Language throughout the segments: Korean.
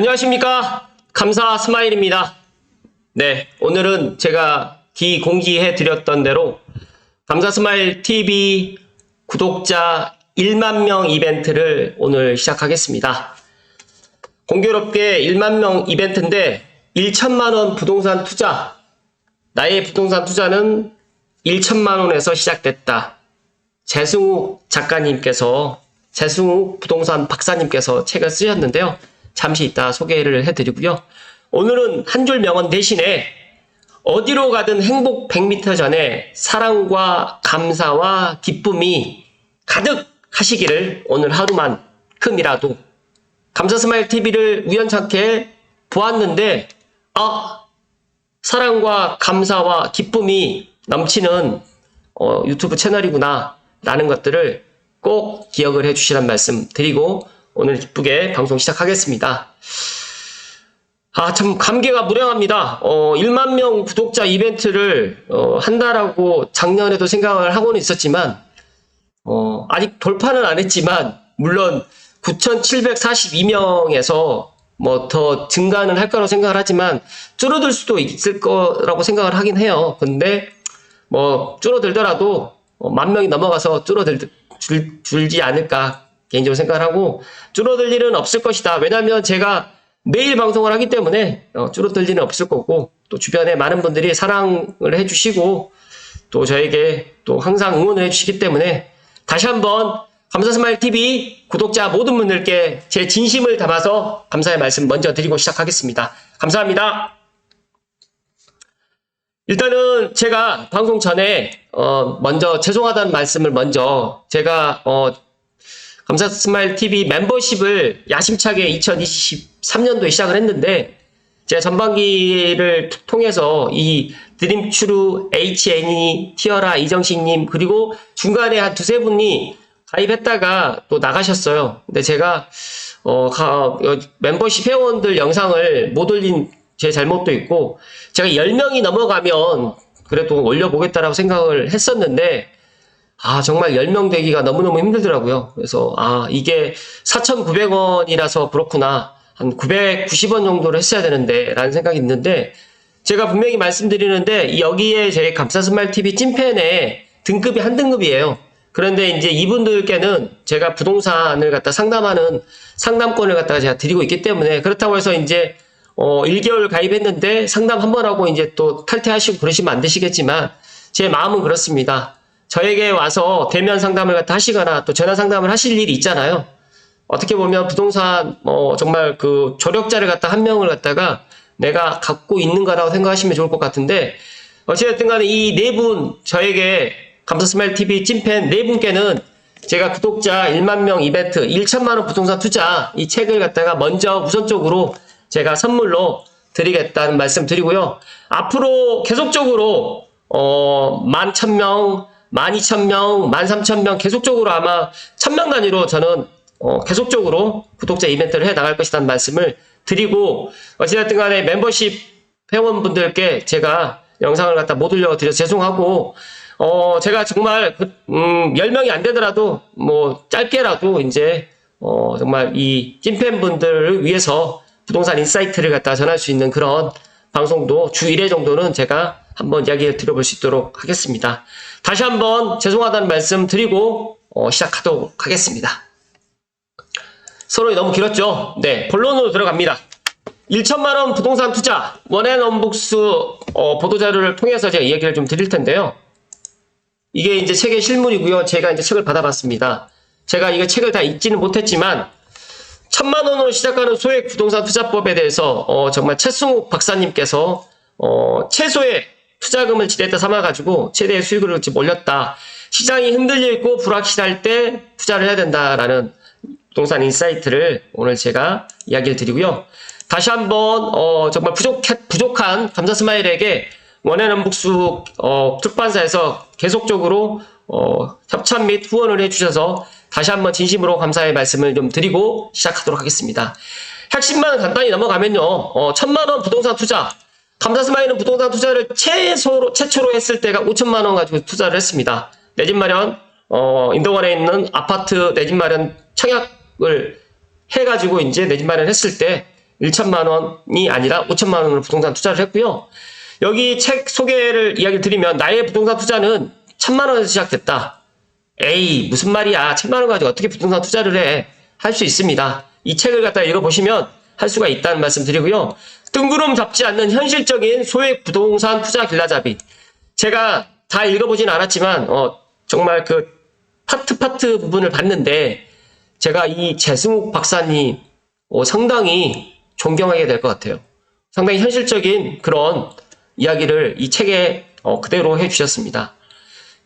안녕하십니까. 감사 스마일입니다. 네, 오늘은 제가 공지해 드렸던 대로 감사 스마일 TV 구독자 1만 명 이벤트를 오늘 시작하겠습니다. 공교롭게 1만 명 이벤트인데 1천만 원 부동산 투자, 나의 부동산 투자는 1천만 원에서 시작됐다. 재승욱 작가님께서, 재승욱 부동산 박사님께서 책을 쓰셨는데요. 잠시 이따 소개를 해드리고요. 오늘은 한 줄 명언 대신에 어디로 가든 행복 100m 전에 사랑과 감사와 기쁨이 가득하시기를 오늘 하루만큼이라도 감사 스마일 TV를 우연찮게 보았는데 사랑과 감사와 기쁨이 넘치는 유튜브 채널이구나 라는 것들을 꼭 기억을 해주시란 말씀 드리고 오늘 기쁘게 방송 시작하겠습니다. 참 감개가 무량합니다. 1만 명 구독자 이벤트를 한다라고 작년에도 생각을 하고는 있었지만 아직 돌파는 안 했지만 물론 9,742명에서 뭐 더 증가는 할 거라고 생각을 하지만 줄어들 수도 있을 거라고 생각을 하긴 해요. 근데 뭐 줄어들더라도 10,000명이 넘어가서 줄지 않을까 개인적으로 생각을 하고 줄어들 일은 없을 것이다. 왜냐하면 제가 매일 방송을 하기 때문에 줄어들 일은 없을 거고 또 주변에 많은 분들이 사랑을 해주시고 또 저에게 또 항상 응원을 해주시기 때문에 다시 한번 감사 스마일 TV 구독자 모든 분들께 제 진심을 담아서 감사의 말씀 먼저 드리고 시작하겠습니다. 감사합니다. 일단은 제가 방송 전에 먼저 죄송하다는 말씀을 먼저 제가 감사 스마일 TV 멤버십을 야심차게 2023년도에 시작을 했는데 제가 전반기를 통해서 이 드림추루, HN이, 티어라, 이정식님 그리고 중간에 한 두세 분이 가입했다가 또 나가셨어요. 근데 제가 멤버십 회원들 영상을 못 올린 제 잘못도 있고 제가 10명이 넘어가면 그래도 올려보겠다라고 생각을 했었는데 정말 10명 되기가 너무너무 힘들더라고요. 그래서 이게 4,900원이라서 그렇구나. 한 990원 정도로 했어야 되는데 라는 생각이 있는데 제가 분명히 말씀드리는데 여기에 제 감사 스마일 TV 찐팬의 등급이 한 등급이에요. 그런데 이제 이분들께는 제가 부동산을 갖다 상담하는 상담권을 갖다가 제가 드리고 있기 때문에 그렇다고 해서 이제 1개월 가입했는데 상담 한 번 하고 이제 또 탈퇴하시고 그러시면 안 되시겠지만 제 마음은 그렇습니다. 저에게 와서 대면 상담을 갖다 하시거나 또 전화 상담을 하실 일이 있잖아요. 어떻게 보면 부동산 정말 그 조력자를 갖다 한 명을 갖다가 내가 갖고 있는 거라고 생각하시면 좋을 것 같은데 어찌됐든 간에 이 네 분 저에게 감사 스마일 TV 찐팬 네 분께는 제가 구독자 1만 명 이벤트 1천만 원 부동산 투자 이 책을 갖다가 먼저 우선적으로 제가 선물로 드리겠다는 말씀 드리고요. 앞으로 계속적으로 11,000명 12,000명, 13,000명 계속적으로 아마 1,000명 단위로 저는 계속적으로 구독자 이벤트를 해 나갈 것이라는 말씀을 드리고 어찌됐든 간에 멤버십 회원분들께 제가 영상을 갖다 못 올려드려서 죄송하고 제가 정말 10명이 안 되더라도 뭐 짧게라도 이제 정말 이 찐팬분들을 위해서 부동산 인사이트를 갖다 전할 수 있는 그런 방송도 주 1회 정도는 제가 한번 이야기를 드려볼 수 있도록 하겠습니다. 다시 한번 죄송하다는 말씀 드리고 시작하도록 하겠습니다. 서론이 너무 길었죠? 네, 본론으로 들어갑니다. 1천만 원 부동산 투자 원앤원북스 보도자료를 통해서 제가 이야기를 좀 드릴 텐데요. 이게 이제 책의 실물이고요. 제가 이제 책을 받아봤습니다. 제가 이거 책을 다 읽지는 못했지만 1,000만 원으로 시작하는 소액 부동산 투자법에 대해서 정말 최승욱 박사님께서 최소의 투자금을 지렛대 삼아가지고 최대의 수익을 올렸다. 시장이 흔들려 있고 불확실할 때 투자를 해야 된다라는 부동산 인사이트를 오늘 제가 이야기를 드리고요. 다시 한번 정말 부족한 감사 스마일에게 원앤원북스 출판사에서 계속적으로 협찬 및 후원을 해주셔서 다시 한번 진심으로 감사의 말씀을 좀 드리고 시작하도록 하겠습니다. 핵심만 간단히 넘어가면요. 1,000만 원 부동산 투자. 감사 스마일은 부동산 투자를 최초로 했을 때가 5천만 원 가지고 투자를 했습니다. 내 집 마련, 인도원에 있는 아파트 내 집 마련 청약을 해가지고 이제 내 집 마련 했을 때 1천만 원이 아니라 5천만 원으로 부동산 투자를 했고요. 여기 책 소개를 이야기를 드리면 나의 부동산 투자는 1,000만 원에서 시작됐다. 에이 무슨 말이야. 1,000만 원 가지고 어떻게 부동산 투자를 해. 할 수 있습니다. 이 책을 갖다가 읽어보시면 할 수가 있다는 말씀 드리고요. 뜬구름 잡지 않는 현실적인 소액 부동산 투자 길라잡이. 제가 다 읽어보진 않았지만 정말 그 파트 부분을 봤는데 제가 이 재승욱 박사님 상당히 존경하게 될 것 같아요. 상당히 현실적인 그런 이야기를 이 책에 그대로 해주셨습니다.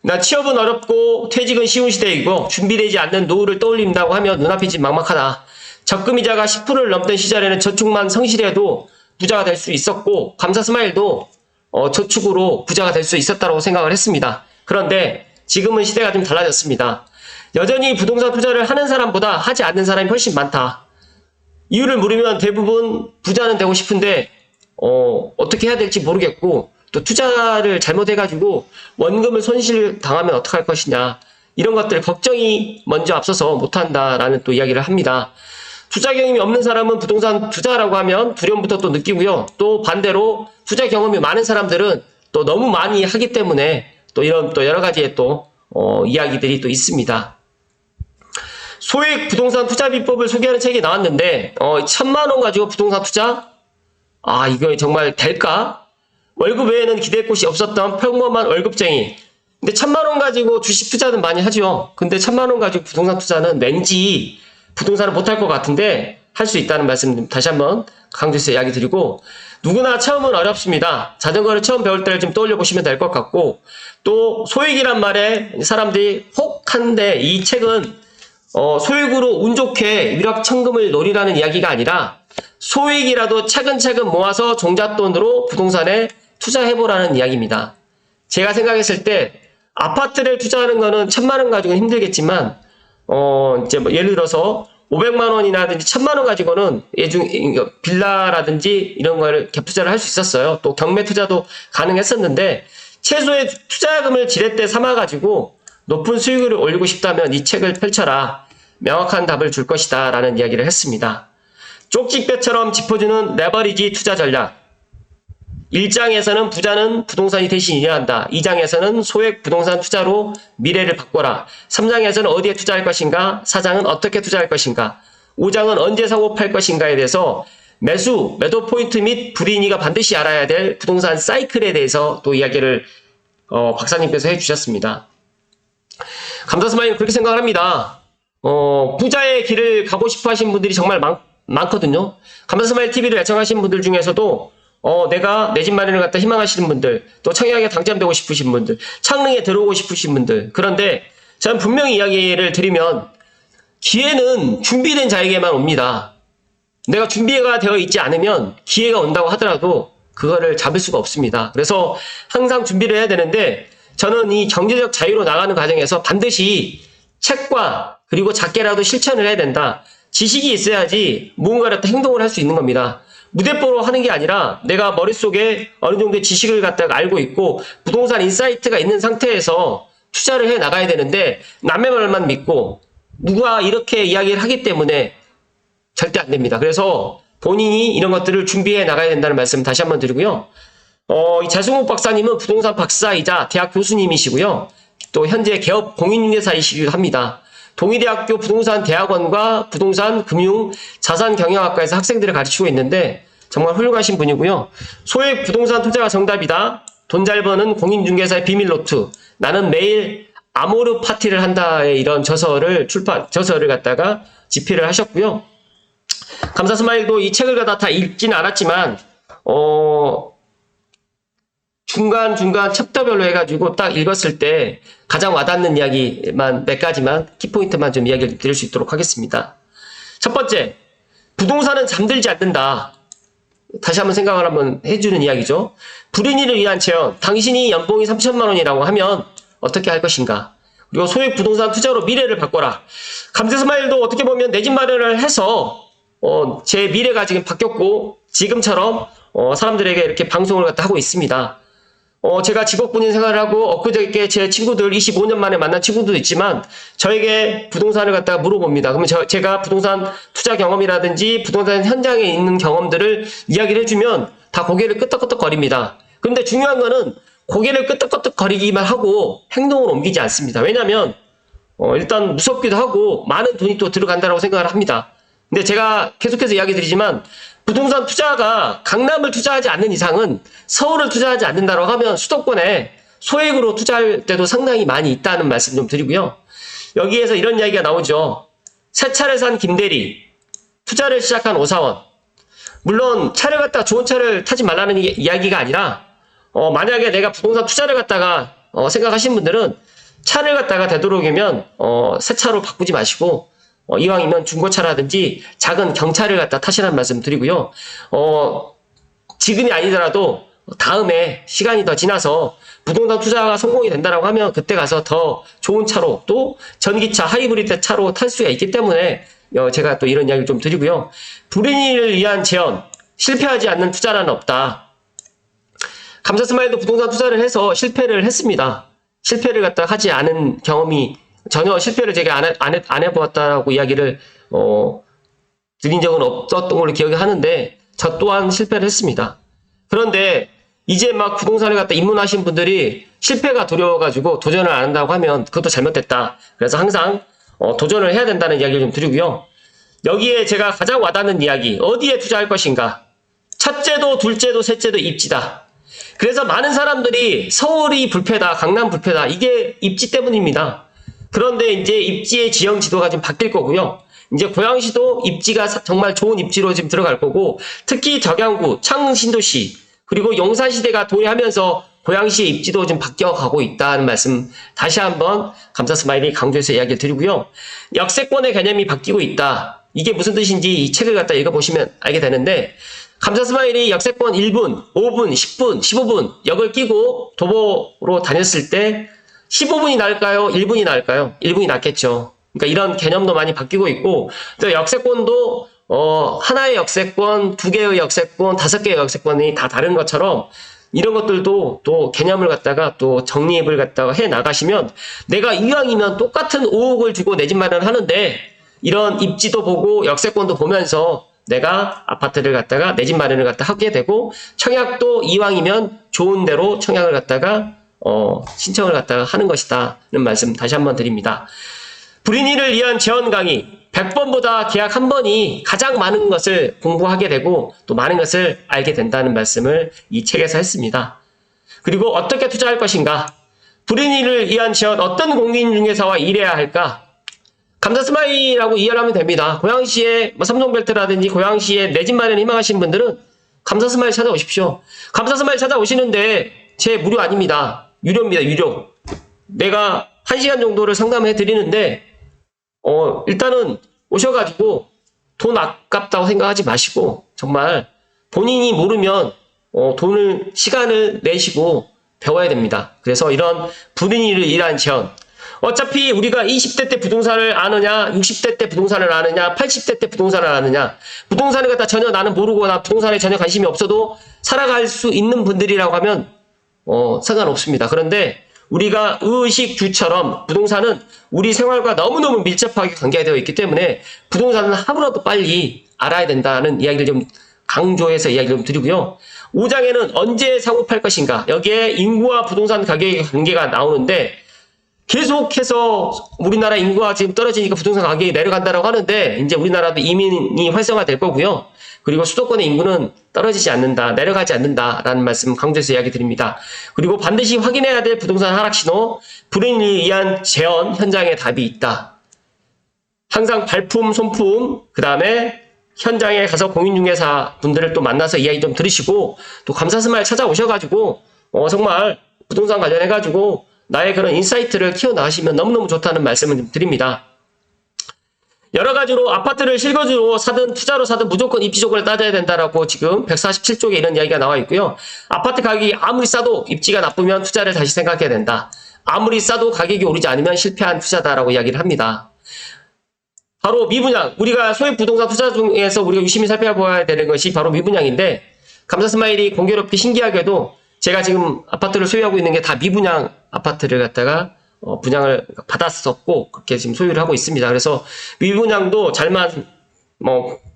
나 취업은 어렵고 퇴직은 쉬운 시대이고 준비되지 않는 노후를 떠올린다고 하면 눈앞이 좀 막막하다. 적금이자가 10%를 넘던 시절에는 저축만 성실해도 부자가 될 수 있었고 감사 스마일도 저축으로 부자가 될 수 있었다고 생각을 했습니다. 그런데 지금은 시대가 좀 달라졌습니다. 여전히 부동산 투자를 하는 사람보다 하지 않는 사람이 훨씬 많다. 이유를 물으면 대부분 부자는 되고 싶은데 어떻게 해야 될지 모르겠고 또 투자를 잘못해가지고 원금을 손실 당하면 어떡할 것이냐 이런 것들 걱정이 먼저 앞서서 못한다라는 또 이야기를 합니다. 투자 경험이 없는 사람은 부동산 투자라고 하면 두려움부터 또 느끼고요. 또 반대로 투자 경험이 많은 사람들은 또 너무 많이 하기 때문에 또 이런 또 여러 가지의 또 이야기들이 또 있습니다. 소액 부동산 투자 비법을 소개하는 책이 나왔는데 1,000만 원 가지고 부동산 투자? 아 이거 정말 될까? 월급 외에는 기댈 곳이 없었던 평범한 월급쟁이. 근데 1,000만 원 가지고 주식 투자는 많이 하죠. 근데 1,000만 원 가지고 부동산 투자는 왠지 부동산을 못할 것 같은데 할 수 있다는 말씀 다시 한번 강조해서 이야기 드리고 누구나 처음은 어렵습니다. 자전거를 처음 배울 때를 좀 떠올려 보시면 될 것 같고 또 소액이란 말에 사람들이 혹한데 이 책은 소액으로 운 좋게 일확천금을 노리라는 이야기가 아니라 소액이라도 차근차근 모아서 종잣돈으로 부동산에 투자해보라는 이야기입니다. 제가 생각했을 때 아파트를 투자하는 거는 1,000만 원 가지고는 힘들겠지만 이제 뭐 예를 들어서 500만 원이라든지 1,000만 원 가지고는 빌라라든지 이런 거를 갭 투자를 할 수 있었어요. 또 경매 투자도 가능했었는데 최소의 투자금을 지렛대 삼아가지고 높은 수익을 올리고 싶다면 이 책을 펼쳐라. 명확한 답을 줄 것이다 라는 이야기를 했습니다. 쪽집게처럼 짚어주는 레버리지 투자 전략. 1장에서는 부자는 부동산이 대신 일어난다. 2장에서는 소액 부동산 투자로 미래를 바꿔라. 3장에서는 어디에 투자할 것인가? 4장은 어떻게 투자할 것인가? 5장은 언제 사고 팔 것인가에 대해서 매도 포인트 및 불이익이 반드시 알아야 될 부동산 사이클에 대해서 또 이야기를 박사님께서 해주셨습니다. 감사 스마일 그렇게 생각을 합니다. 부자의 길을 가고 싶어 하신 분들이 정말 많거든요. 감사 스마일 TV를 애청하신 분들 중에서도 내가 내 집 마련을 갖다 희망하시는 분들, 또 청약에 당첨되고 싶으신 분들, 창릉에 들어오고 싶으신 분들. 그런데 저는 분명히 이야기를 드리면 기회는 준비된 자에게만 옵니다. 내가 준비가 되어 있지 않으면 기회가 온다고 하더라도 그거를 잡을 수가 없습니다. 그래서 항상 준비를 해야 되는데 저는 이 경제적 자유로 나가는 과정에서 반드시 책과 그리고 작게라도 실천을 해야 된다. 지식이 있어야지 무언가를 행동을 할 수 있는 겁니다. 무대뽀로 하는 게 아니라 내가 머릿속에 어느 정도의 지식을 갖다가 알고 있고 부동산 인사이트가 있는 상태에서 투자를 해 나가야 되는데 남의 말만 믿고 누가 이렇게 이야기를 하기 때문에 절대 안 됩니다. 그래서 본인이 이런 것들을 준비해 나가야 된다는 말씀 다시 한번 드리고요. 이 재승욱 박사님은 부동산 박사이자 대학 교수님이시고요. 또 현재 개업 공인중개사이시기도 합니다. 동의대학교 부동산 대학원과 부동산 금융 자산 경영학과에서 학생들을 가르치고 있는데 정말 훌륭하신 분이고요. 소액 부동산 투자가 정답이다. 돈 잘 버는 공인중개사의 비밀 노트. 나는 매일 아모르 파티를 한다의 이런 저서를 갖다가 집필을 하셨고요. 감사 스마일도 이 책을 갖다 다 읽지는 않았지만 중간중간 챕터별로 해가지고 딱 읽었을 때 가장 와닿는 이야기만 몇 가지만 키포인트만 좀 이야기를 드릴 수 있도록 하겠습니다. 첫 번째, 부동산은 잠들지 않는다. 다시 한번 생각을 한번 해주는 이야기죠. 불인이를 위한 체험. 당신이 연봉이 3천만 원이라고 하면 어떻게 할 것인가? 그리고 소액 부동산 투자로 미래를 바꿔라. 감사 스마일도 어떻게 보면 내 집 마련을 해서 제 미래가 지금 바뀌었고 지금처럼 사람들에게 이렇게 방송을 갖다 하고 있습니다. 제가 직업군인 생활을 하고 엊그저께 제 친구들 25년 만에 만난 친구도 있지만 저에게 부동산을 갖다가 물어봅니다. 그러면 제가 부동산 투자 경험이라든지 부동산 현장에 있는 경험들을 이야기를 해주면 다 고개를 끄덕끄덕거립니다. 그런데 중요한 거는 고개를 끄덕끄덕거리기만 하고 행동을 옮기지 않습니다. 왜냐하면 일단 무섭기도 하고 많은 돈이 또 들어간다고 생각을 합니다. 근데 제가 계속해서 이야기 드리지만 부동산 투자가 강남을 투자하지 않는 이상은 서울을 투자하지 않는다고 하면 수도권에 소액으로 투자할 때도 상당히 많이 있다는 말씀 좀 드리고요. 여기에서 이런 이야기가 나오죠. 새 차를 산 김대리, 투자를 시작한 오사원. 물론 차를 갖다가 좋은 차를 타지 말라는 이야기가 아니라 만약에 내가 부동산 투자를 갖다가 생각하시는 분들은 차를 갖다가 되도록이면 새 차로 바꾸지 마시고 이왕이면 중고차라든지 작은 경차를 갖다 타시라는 말씀 드리고요. 지금이 아니더라도 다음에 시간이 더 지나서 부동산 투자가 성공이 된다라고 하면 그때 가서 더 좋은 차로 또 전기차, 하이브리드 차로 탈 수가 있기 때문에 제가 또 이런 이야기를 좀 드리고요. 불인을 위한 제언, 실패하지 않는 투자는 없다. 감사스마일도 부동산 투자를 해서 실패를 했습니다. 실패를 갖다 하지 않은 경험이 전혀 실패를 제가 안 해보았다고 이야기를 드린 적은 없었던 걸로 기억이 하는데 저 또한 실패를 했습니다. 그런데 이제 막 부동산을 갖다 입문하신 분들이 실패가 두려워가지고 도전을 안 한다고 하면 그것도 잘못됐다. 그래서 항상 도전을 해야 된다는 이야기를 좀 드리고요. 여기에 제가 가장 와닿는 이야기, 어디에 투자할 것인가? 첫째도 둘째도 셋째도 입지다. 그래서 많은 사람들이 서울이 불패다, 강남 불패다, 이게 입지 때문입니다. 그런데 이제 입지의 지형 지도가 좀 바뀔 거고요. 이제 고양시도 입지가 정말 좋은 입지로 지금 들어갈 거고, 특히 덕양구, 창신도시, 그리고 용산시대가 도래하면서 고양시의 입지도 좀 바뀌어가고 있다는 말씀 다시 한번 감사스마일이 강조해서 이야기를 드리고요. 역세권의 개념이 바뀌고 있다. 이게 무슨 뜻인지 이 책을 갖다 읽어보시면 알게 되는데, 감사스마일이 역세권 1분, 5분, 10분, 15분 역을 끼고 도보로 다녔을 때 15분이 나을까요? 1분이 나을까요? 1분이 낫겠죠. 그러니까 이런 개념도 많이 바뀌고 있고, 또 역세권도 하나의 역세권, 두 개의 역세권, 5개의 역세권이 다 다른 것처럼 이런 것들도 또 개념을 갖다가 또 정립을 갖다가 해 나가시면 내가 이왕이면 똑같은 5억을 주고 내 집 마련하는데 이런 입지도 보고 역세권도 보면서 내가 아파트를 갖다가 내 집 마련을 갖다 하게 되고 청약도 이왕이면 좋은 데로 청약을 갖다가 신청을 갖다가 하는 것이다는 말씀 다시 한번 드립니다. 불인이를 위한 재원 강의 100번보다 계약 1번이 가장 많은 것을 공부하게 되고 또 많은 것을 알게 된다는 말씀을 이 책에서 했습니다. 그리고 어떻게 투자할 것인가? 불인이를 위한 재원 어떤 공인중개사와 일해야 할까? 감사스마일이라고 이해를 하면 됩니다. 고양시에 삼성벨트라든지 고양시에 내 집 마련 희망하시는 분들은 감사스마일 찾아오십시오. 감사스마일 찾아오시는데 제 무료 아닙니다. 유료입니다. 유료. 내가 1시간 정도를 상담해 드리는데 일단은 오셔가지고 돈 아깝다고 생각하지 마시고 정말 본인이 모르면 시간을 내시고 배워야 됩니다. 그래서 이런 불인이를 위한 제언, 어차피 우리가 20대 때 부동산을 아느냐, 60대 때 부동산을 아느냐, 80대 때 부동산을 아느냐, 부동산을 갖다 전혀 나는 모르거나 부동산에 전혀 관심이 없어도 살아갈 수 있는 분들이라고 하면 상관없습니다. 그런데 우리가 의식주처럼 부동산은 우리 생활과 너무너무 밀접하게 관계되어 있기 때문에 부동산은 하루라도 빨리 알아야 된다는 이야기를 좀 강조해서 이야기를 좀 드리고요. 5장에는 언제 사고 팔 것인가, 여기에 인구와 부동산 가격의 관계가 나오는데 계속해서 우리나라 인구가 지금 떨어지니까 부동산 가격이 내려간다고 하는데 이제 우리나라도 이민이 활성화될 거고요. 그리고 수도권의 인구는 떨어지지 않는다, 내려가지 않는다라는 말씀 강조해서 이야기 드립니다. 그리고 반드시 확인해야 될 부동산 하락 신호, 불인을 위한 재원 현장에 답이 있다. 항상 발품, 손품, 그 다음에 현장에 가서 공인중개사 분들을 또 만나서 이야기 좀 들으시고 또 감사스마일 찾아오셔가지고 정말 부동산 관련해가지고 나의 그런 인사이트를 키워나가시면 너무너무 좋다는 말씀을 좀 드립니다. 여러 가지로 아파트를 실거주로 사든 투자로 사든 무조건 입지 조건을 따져야 된다라고 지금 147쪽에 이런 이야기가 나와 있고요. 아파트 가격이 아무리 싸도 입지가 나쁘면 투자를 다시 생각해야 된다. 아무리 싸도 가격이 오르지 않으면 실패한 투자다라고 이야기를 합니다. 바로 미분양, 우리가 소액 부동산 투자 중에서 우리가 유심히 살펴봐야 되는 것이 바로 미분양인데 감사스마일이 공교롭게 신기하게도 제가 지금 아파트를 소유하고 있는 게 다 미분양 아파트를 갖다가 분양을 받았었고 그렇게 지금 소유를 하고 있습니다. 그래서 미분양도 잘만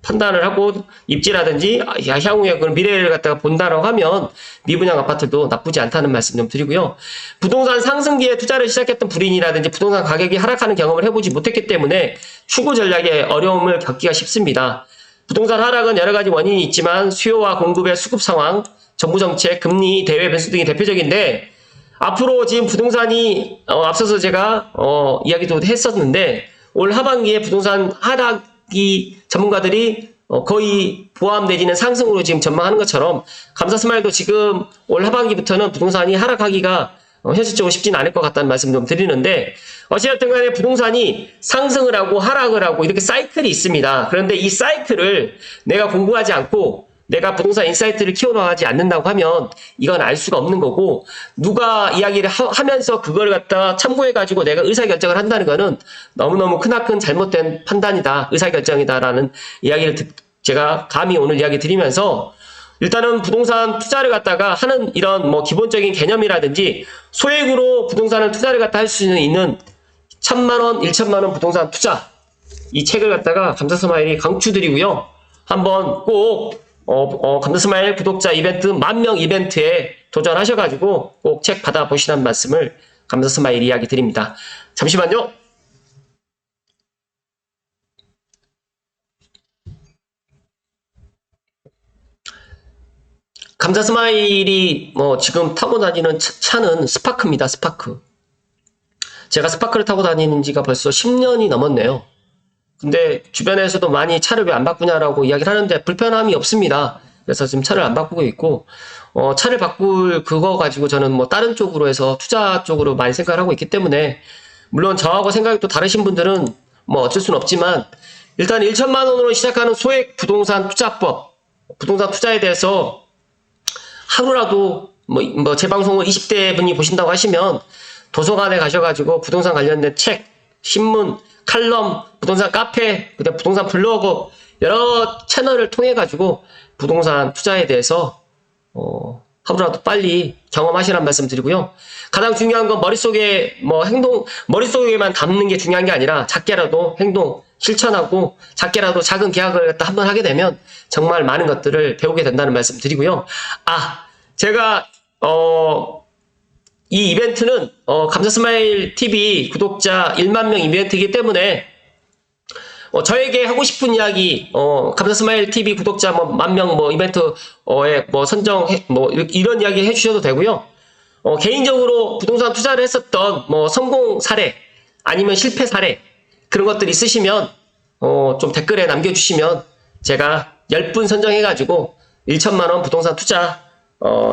판단을 하고 입지라든지 향후에 그 미래를 갖다가 본다라고 하면 미분양 아파트도 나쁘지 않다는 말씀 좀 드리고요. 부동산 상승기에 투자를 시작했던 불인이라든지 부동산 가격이 하락하는 경험을 해보지 못했기 때문에 추구 전략에 어려움을 겪기가 쉽습니다. 부동산 하락은 여러 가지 원인이 있지만 수요와 공급의 수급 상황, 정부 정책, 금리, 대외 변수 등이 대표적인데 앞으로 지금 부동산이 앞서서 제가 이야기도 했었는데 올 하반기에 부동산 하락이 전문가들이 거의 보합 내지는 상승으로 지금 전망하는 것처럼 감사스마일도 지금 올 하반기부터는 부동산이 하락하기가 현실적으로 쉽지는 않을 것 같다는 말씀 좀 드리는데 어찌됐든 간에 부동산이 상승을 하고 하락을 하고 이렇게 사이클이 있습니다. 그런데 이 사이클을 내가 공부하지 않고 내가 부동산 인사이트를 키워나가지 않는다고 하면 이건 알 수가 없는 거고 누가 이야기를 하면서 그걸 갖다 참고해가지고 내가 의사결정을 한다는 거는 너무너무 크나큰 잘못된 판단이다. 의사결정이다라는 이야기를 제가 감히 오늘 이야기 드리면서 일단은 부동산 투자를 갖다가 하는 이런 기본적인 개념이라든지 소액으로 부동산을 투자를 갖다 할 수 있는 1000만원, 1000만원 부동산 투자 이 책을 갖다가 감사스마일이 강추드리고요. 한번 꼭 감사스마일 구독자 이벤트 10,000명 이벤트에 도전하셔가지고 꼭 책 받아보시라는 말씀을 감사스마일이 이야기 드립니다. 잠시만요. 감사스마일이 지금 타고 다니는 차는 스파크입니다. 스파크. 제가 스파크를 타고 다니는 지가 벌써 10년이 넘었네요. 근데 주변에서도 많이 차를 왜 안 바꾸냐라고 이야기를 하는데 불편함이 없습니다. 그래서 지금 차를 안 바꾸고 있고 차를 바꿀 그거 가지고 저는 다른 쪽으로 해서 투자 쪽으로 많이 생각을 하고 있기 때문에 물론 저하고 생각이 또 다르신 분들은 어쩔 수는 없지만 일단 1천만 원으로 시작하는 소액 부동산 투자법 부동산 투자에 대해서 하루라도 제 방송을 20대 분이 보신다고 하시면 도서관에 가셔가지고 부동산 관련된 책, 신문, 칼럼, 부동산 카페, 그다음 부동산 블로그 여러 채널을 통해 가지고 부동산 투자에 대해서 하루라도 빨리 경험하시라는 말씀 드리고요. 가장 중요한 건 머릿속에 머릿속에만 담는 게 중요한 게 아니라 작게라도 행동, 실천하고 작게라도 작은 계약을 갖다 한번 하게 되면 정말 많은 것들을 배우게 된다는 말씀 드리고요. 제가 이 이벤트는 감사스마일 TV 구독자 10,000명 이벤트이기 때문에 저에게 하고 싶은 이야기 감사스마일 TV 구독자 10,000명 이벤트에 선정해 이런 이야기 해주셔도 되고요. 개인적으로 부동산 투자를 했었던 성공 사례 아니면 실패 사례 그런 것들 있으시면 좀 댓글에 남겨주시면 제가 10분 선정해가지고 1천만 원 부동산 투자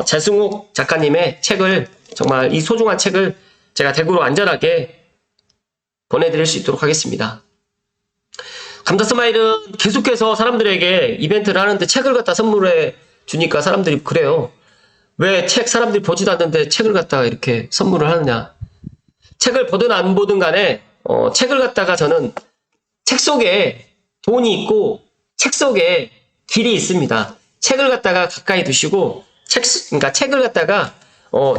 재승욱 작가님의 책을 정말 이 소중한 책을 제가 댁으로 안전하게 보내드릴 수 있도록 하겠습니다. 감사스마일은 계속해서 사람들에게 이벤트를 하는데 책을 갖다 선물해 주니까 사람들이 그래요. 왜 책 사람들이 보지도 않는데 책을 갖다가 이렇게 선물을 하느냐. 책을 보든 안 보든 간에 책을 갖다가 저는 책 속에 돈이 있고 책 속에 길이 있습니다. 책을 갖다가 가까이 두시고 그러니까 책을 갖다가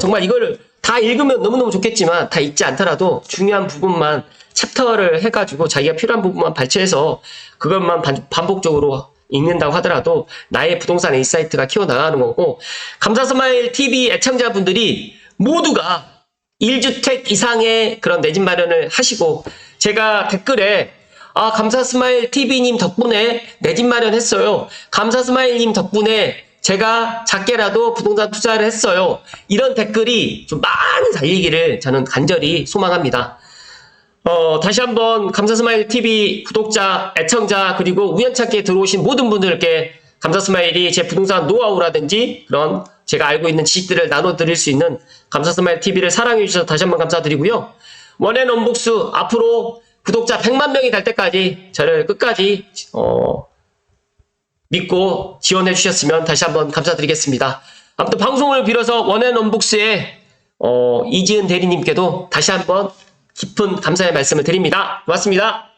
정말 이걸 다 읽으면 너무너무 좋겠지만 다 읽지 않더라도 중요한 부분만 챕터를 해가지고 자기가 필요한 부분만 발췌해서 그것만 반복적으로 읽는다고 하더라도 나의 부동산 인사이트가 키워나가는 거고 감사스마일 TV 애청자분들이 모두가 1주택 이상의 그런 내 집 마련을 하시고 제가 댓글에 감사스마일 TV님 덕분에 내 집 마련했어요. 감사스마일님 덕분에 제가 작게라도 부동산 투자를 했어요. 이런 댓글이 좀 많이 달리기를 저는 간절히 소망합니다. 다시 한번 감사스마일 TV 구독자, 애청자 그리고 우연찮게 들어오신 모든 분들께 감사스마일이 제 부동산 노하우라든지 그런 제가 알고 있는 지식들을 나눠드릴 수 있는 감사스마일 TV를 사랑해 주셔서 다시 한번 감사드리고요. 원앤원북스 앞으로 구독자 100만 명이 될 때까지 저를 끝까지 믿고 지원해 주셨으면 다시 한번 감사드리겠습니다. 아무튼 방송을 빌어서 원앤원북스의 이지은 대리님께도 다시 한번 깊은 감사의 말씀을 드립니다. 고맙습니다.